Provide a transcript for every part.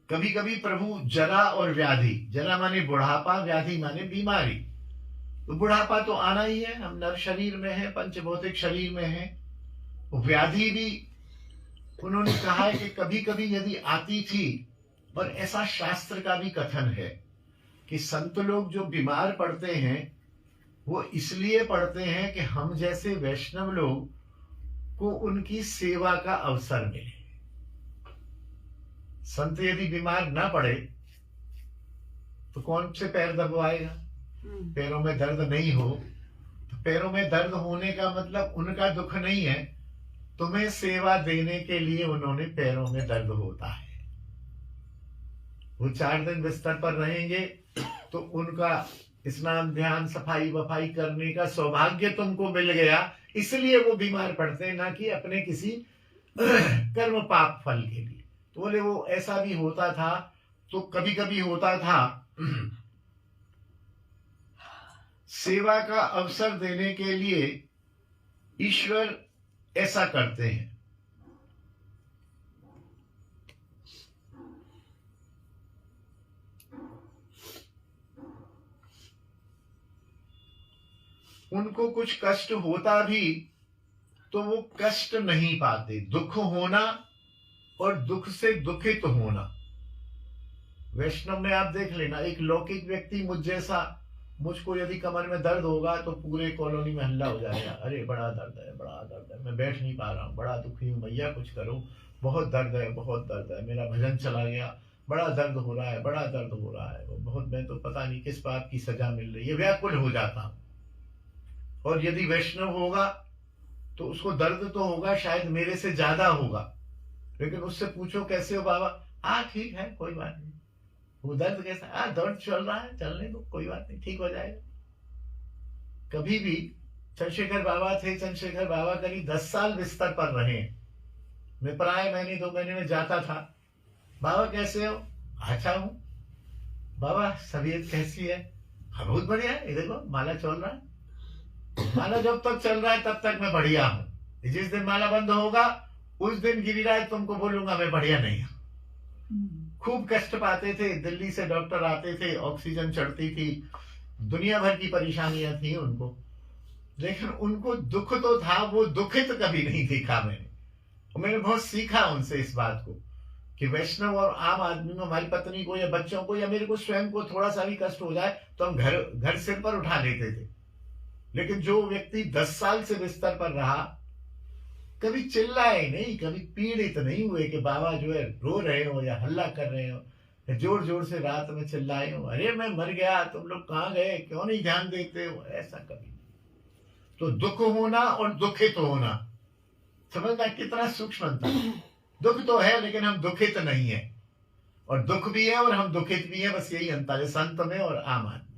कभी कभी प्रभु जरा और व्याधि, जरा माने बुढ़ापा, व्याधि माने बीमारी। तो बुढ़ापा तो आना ही है, हम नर शरीर में है, पंचभौतिक शरीर में है। व्याधि भी उन्होंने कहा है कि कभी कभी यदि आती थी, और ऐसा शास्त्र का भी कथन है कि संत लोग जो बीमार पड़ते हैं वो इसलिए पड़ते हैं कि हम जैसे वैष्णव लोग को उनकी सेवा का अवसर मिले। संत यदि बीमार ना पड़े तो कौन से पैर दबवाएगा? पैरों में दर्द नहीं हो तो पैरों में दर्द होने का मतलब उनका दुख नहीं है, तुम्हें सेवा देने के लिए उन्होंने पैरों में दर्द होता है। वो 4 दिन बिस्तर पर रहेंगे तो उनका स्नान ध्यान सफाई वफाई करने का सौभाग्य तुमको मिल गया, इसलिए वो बीमार पड़ते हैं, ना कि अपने किसी कर्म पाप फल के लिए। तो बोले वो ऐसा भी होता था। तो कभी कभी होता था सेवा का अवसर देने के लिए ईश्वर ऐसा करते हैं। उनको कुछ कष्ट होता भी तो वो कष्ट नहीं पाते। दुख होना और दुख से दुखित होना। वैष्णव में आप देख लेना, एक लौकिक व्यक्ति मुझ जैसा, मुझको यदि कमर में दर्द होगा तो पूरे कॉलोनी में हल्ला हो जाएगा, अरे बड़ा दर्द है, बड़ा दर्द है, मैं बैठ नहीं पा रहा हूँ, बड़ा दुखी हूँ, भैया कुछ करो, बहुत दर्द है, बहुत दर्द है, मेरा भजन चला गया, बड़ा दर्द हो रहा है, बड़ा दर्द हो रहा है, वो बहुत, मैं तो पता नहीं किस बात की सजा मिल रही है, व्याकुल हो जाता हूँ। और यदि वैष्णव होगा तो उसको दर्द तो होगा, शायद मेरे से ज्यादा होगा, लेकिन उससे पूछो कैसे हो बाबा, हाँ ठीक है कोई बात नहीं। वो दर्द कैसा? दर्द चल रहा है, चलने दो, कोई बात नहीं, ठीक हो जाएगा। कभी भी चंद्रशेखर बाबा थे, चंद्रशेखर बाबा करीब 10 साल बिस्तर पर रहे। मैं प्राय महीने 2 महीने में जाता था, बाबा कैसे हो? अच्छा हूं। बाबा तबीयत कैसी है? हाँ बहुत बढ़िया है, ये देखो माला चल रहा है। माला जब तक चल रहा है तब तक मैं बढ़िया हूं, जिस दिन माला बंद होगा उस दिन गिरिराज तुमको बोलूंगा मैं बढ़िया नहीं हूं। खूब कष्ट पाते थे, दिल्ली से डॉक्टर आते थे, ऑक्सीजन चढ़ती थी, दुनिया भर की परेशानियां थी उनको, लेकिन उनको दुख तो था, वो दुखित कभी नहीं देखा मैंने। मैंने बहुत सीखा उनसे इस बात को कि वैष्णव और आम आदमी में, हमारी पत्नी को या बच्चों को या मेरे को स्वयं को थोड़ा सा भी कष्ट हो जाए तो हम घर सिर पर उठा लेते थे, लेकिन जो व्यक्ति 10 साल से बिस्तर पर रहा, कभी चिल्लाए नहीं, कभी पीड़ित नहीं हुए कि बाबा जो है रो रहे हो या हल्ला कर रहे हो, जोर जोर से रात में चिल्लाए हो, अरे मैं मर गया, तुम लोग कहाँ गए, क्यों नहीं ध्यान देते हो, ऐसा कभी नहीं। तो दुख होना और दुखित होना, समझना कितना सूक्ष्म अंतर। दुख तो है लेकिन हम दुखित नहीं है, और दुख भी है और हम दुखित भी है, बस यही अंतर है संत में और आम आदमी।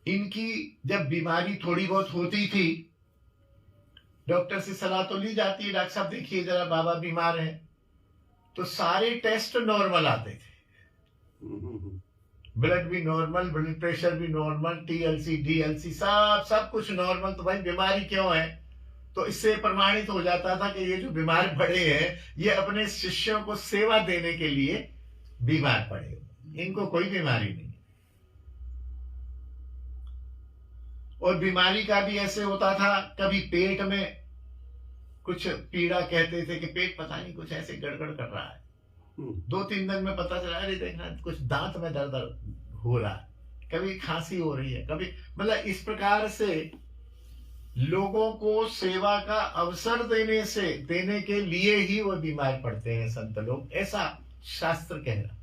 इनकी जब बीमारी थोड़ी बहुत होती थी, डॉक्टर से सलाह तो ली जाती है, डॉक्टर साहब देखिए जरा बाबा बीमार हैं, तो सारे टेस्ट नॉर्मल आते थे, ब्लड भी नॉर्मल, ब्लड प्रेशर भी नॉर्मल, टीएलसी डीएलसी सब कुछ नॉर्मल। तो भाई बीमारी क्यों है? तो इससे प्रमाणित हो जाता था कि ये जो बीमार पड़े हैं ये अपने शिष्यों को सेवा देने के लिए बीमार पड़े, इनको कोई बीमारी नहीं। और बीमारी का भी ऐसे होता था, कभी पेट में कुछ पीड़ा, कहते थे कि पेट पता नहीं कुछ ऐसे गड़गड़ कर रहा है, 2-3 दिन में पता चला अरे देखना कुछ दांत में दर्द हो रहा है, कभी खांसी हो रही है, कभी, मतलब इस प्रकार से लोगों को सेवा का अवसर देने के लिए ही वो बीमार पड़ते हैं संत लोग, ऐसा शास्त्र कह रहा।